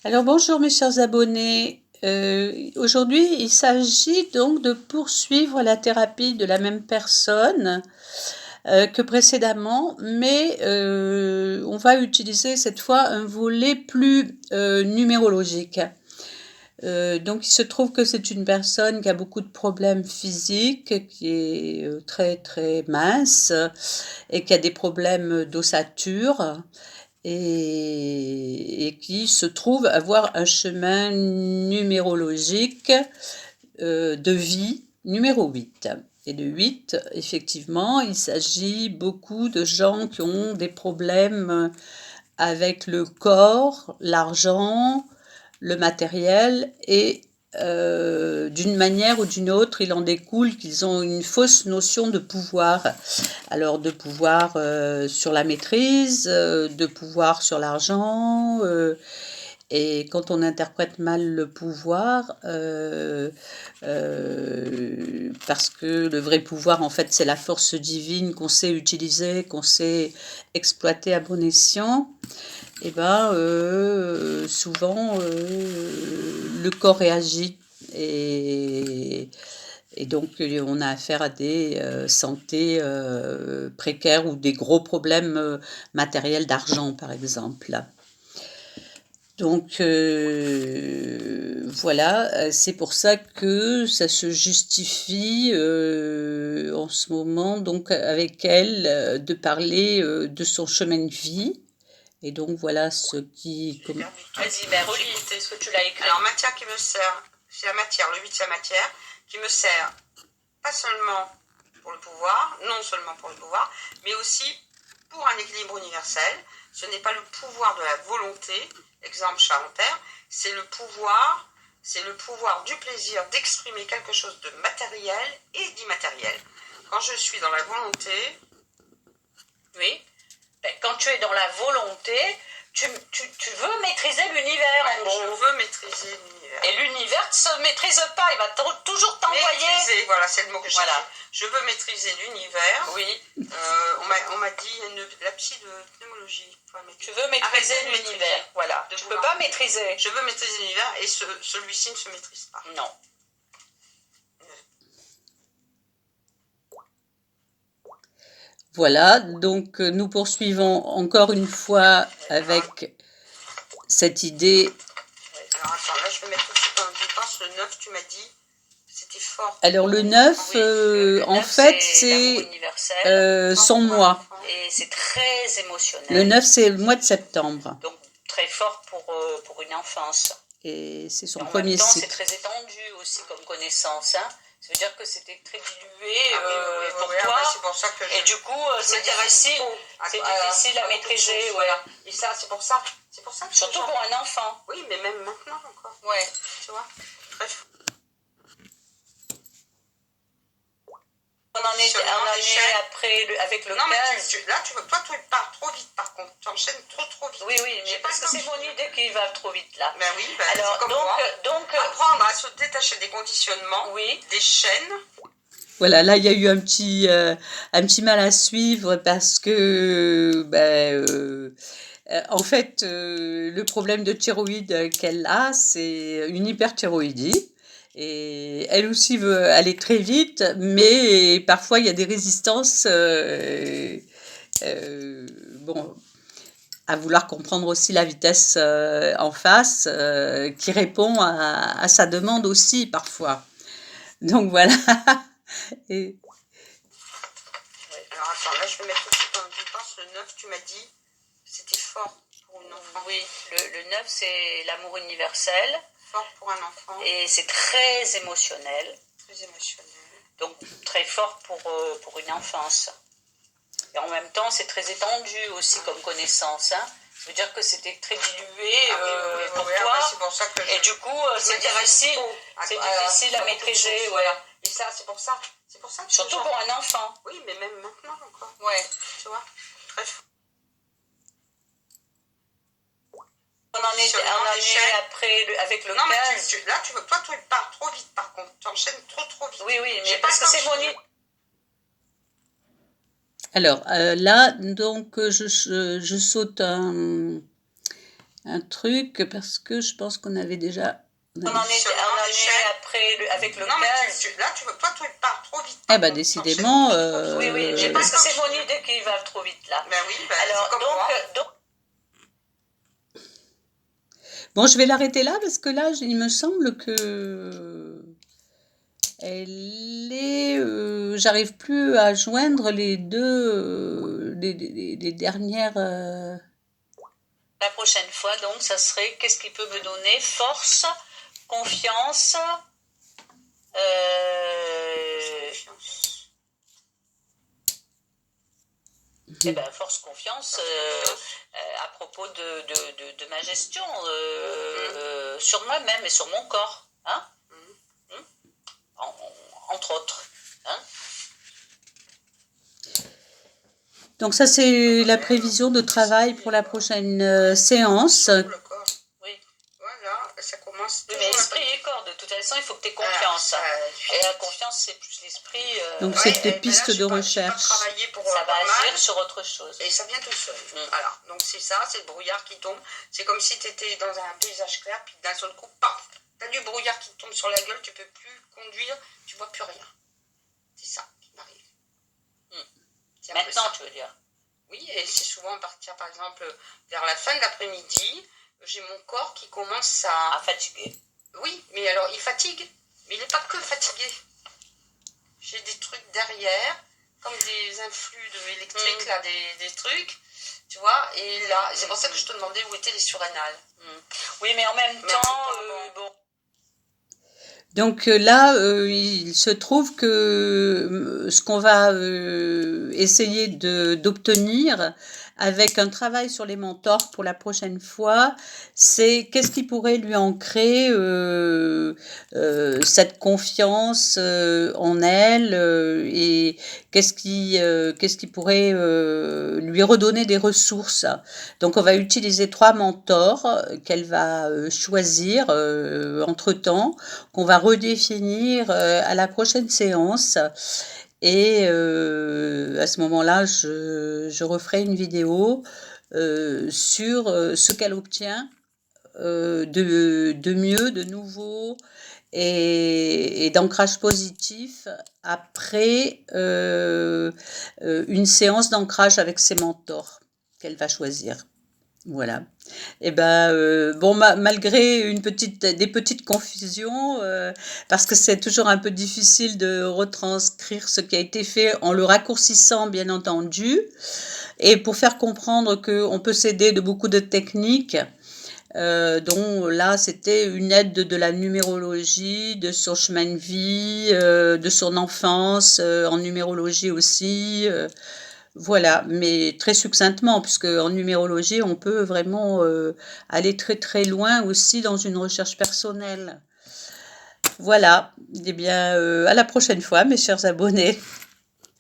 Alors bonjour mes chers abonnés. Aujourd'hui, il s'agit donc de poursuivre la thérapie de la même personne que précédemment, mais on va utiliser cette fois un volet plus numérologique. Donc il se trouve que c'est une personne qui a beaucoup de problèmes physiques, qui est très très mince et qui a des problèmes d'ossature et qui se trouve avoir un chemin numérologique de vie numéro 8. Et le 8, effectivement, il s'agit beaucoup de gens qui ont des problèmes avec le corps, l'argent, le matériel et d'une manière ou d'une autre, il en découle qu'ils ont une fausse notion de pouvoir. Alors de pouvoir sur la maîtrise, de pouvoir sur l'argent, et quand on interprète mal le pouvoir, parce que le vrai pouvoir, en fait, c'est la force divine qu'on sait utiliser, qu'on sait exploiter à bon escient, et ben souvent le corps réagit et donc on a affaire à des santé précaires ou des gros problèmes matériels d'argent par exemple. Donc voilà, c'est pour ça que ça se justifie en ce moment donc avec elle de parler de son chemin de vie. Et donc voilà ce qui... Vas-y, ben relis, ce que tu l'as écrit. Alors, matière qui me sert, c'est la matière, le 8 c'est la matière, qui me sert pas seulement pour le pouvoir, non seulement pour le pouvoir, mais aussi pour un équilibre universel. Ce n'est pas le pouvoir de la volonté, exemple charentaire, c'est le pouvoir du plaisir d'exprimer quelque chose de matériel et d'immatériel. Quand je suis dans la volonté, oui, ben, quand tu es dans la volonté, tu veux maîtriser l'univers, en gros. Je veux maîtriser l'univers. Et l'univers ne se maîtrise pas, il va toujours t'envoyer. Maîtriser, voilà, c'est le mot que je cherchais. Je veux maîtriser l'univers. Oui. On m'a dit la psy de pneumologie. Tu veux maîtriser l'univers, voilà. Tu ne peux pas maîtriser. Je veux maîtriser l'univers et celui-ci ne se maîtrise pas. Non. Voilà, donc nous poursuivons encore une fois avec cette idée. Alors attends, là je vais mettre aussi quand je pense le 9, tu m'as dit, c'était fort. Alors le 9, le en 9 fait, c'est son mois. Et c'est très émotionnel. Le 9, c'est le mois de septembre. Donc très fort pour une enfance. Et c'est son et premier cycle. En même temps, c'est très étendu aussi comme connaissance. Hein. Ça veut dire que c'était très dilué pour toi. C'est pour ça que et du coup, c'est difficile, à maîtriser. Voilà. Et ça, c'est pour ça. Que surtout pour un enfant. Oui, mais même maintenant encore. Ouais. Tu vois. Bref. On en est après avec le 15. Non, mais toi, tu pars trop vite, par contre. Tu enchaînes trop vite. Oui, mais parce que c'est mon idée qui va trop vite, là. Ben oui, alors, c'est comme donc, apprendre à se détacher des conditionnements, oui, des chaînes. Voilà, là, il y a eu un petit mal à suivre parce que, en fait, le problème de thyroïde qu'elle a, c'est une hyperthyroïdie. Et elle aussi veut aller très vite, mais parfois il y a des résistances, bon, à vouloir comprendre aussi la vitesse en face, qui répond à sa demande aussi parfois. Donc voilà. Et... Ouais, alors attends, là je vais mettre aussi quand je pense le 9, tu m'as dit, c'était fort pour une enfant. Oui, le 9 c'est l'amour universel. Fort pour un enfant. Et c'est très émotionnel. Très émotionnel. Donc très fort pour une enfance. Et en même temps, c'est très étendu aussi comme connaissance. Hein. Ça veut dire que c'était très dilué pour toi. C'est pour ça que et du coup, c'est difficile à maîtriser. Voilà. Et ça, c'est pour ça. Surtout pour un enfant. Oui, mais même maintenant encore. Ouais. Tu vois. Bref. On en est après avec le 15. Mais toi, tu pars trop vite, par contre. Tu enchaînes trop vite. Oui, mais parce que c'est mon idée. Alors là, donc je saute un un truc, parce que je pense qu'on avait déjà... On en est après avec le 15. Là, toi, tu pars trop vite. Eh ben, décidément... Oui, je pense que c'est mon idée qui va trop vite, là. Ben oui, alors, comme moi. Bon, je vais l'arrêter là, parce que là, il me semble que... j'arrive plus à joindre les deux... les dernières... La prochaine fois, donc, ça serait qu'est-ce qui peut me donner force, confiance, eh ben, force, confiance à propos de ma gestion sur moi-même et sur mon corps, hein, entre autres. Hein. Donc ça, c'est la prévision de travail pour la prochaine séance. Oui, voilà, ça commence. Oui, mais esprit et corps, de toute façon, il faut que tu aies confiance. Et la confiance, c'est plus l'esprit. Donc c'est des pistes de recherche. Ça va agir sur autre chose. Et ça vient tout seul. Voilà, donc c'est ça, c'est le brouillard qui tombe. C'est comme si tu étais dans un paysage clair, puis d'un seul coup, paf, tu as du brouillard qui tombe sur la gueule, tu peux plus conduire, tu vois plus rien. C'est ça qui m'arrive. Maintenant, tu veux dire? Oui, et c'est souvent à partir, par exemple, vers la fin de l'après-midi, j'ai mon corps qui commence à fatiguer. Oui, mais alors il fatigue, mais il n'est pas que fatigué. J'ai des trucs derrière, comme des influx électriques, là, des trucs, tu vois, et là, c'est pour ça que je te demandais où étaient les surrénales. Oui, mais en même temps, bon. Donc là, il se trouve que ce qu'on va essayer d'obtenir avec un travail sur les mentors pour la prochaine fois, c'est qu'est-ce qui pourrait lui ancrer cette confiance en elle et qu'est-ce qui pourrait lui redonner des ressources. Donc on va utiliser 3 mentors qu'elle va choisir entre-temps, qu'on va redéfinir à la prochaine séance. Et à ce moment-là, je referai une vidéo sur ce qu'elle obtient de mieux, de nouveau et d'ancrage positif après une séance d'ancrage avec ses mentors qu'elle va choisir. Voilà. Et ben bon, malgré des petites confusions, parce que c'est toujours un peu difficile de retranscrire ce qui a été fait en le raccourcissant, bien entendu, et pour faire comprendre qu'on peut s'aider de beaucoup de techniques, dont là c'était une aide de la numérologie, de son chemin de vie, de son enfance en numérologie aussi. Voilà, mais très succinctement, puisque en numérologie, on peut vraiment aller très très loin aussi dans une recherche personnelle. Voilà, eh bien, à la prochaine fois, mes chers abonnés.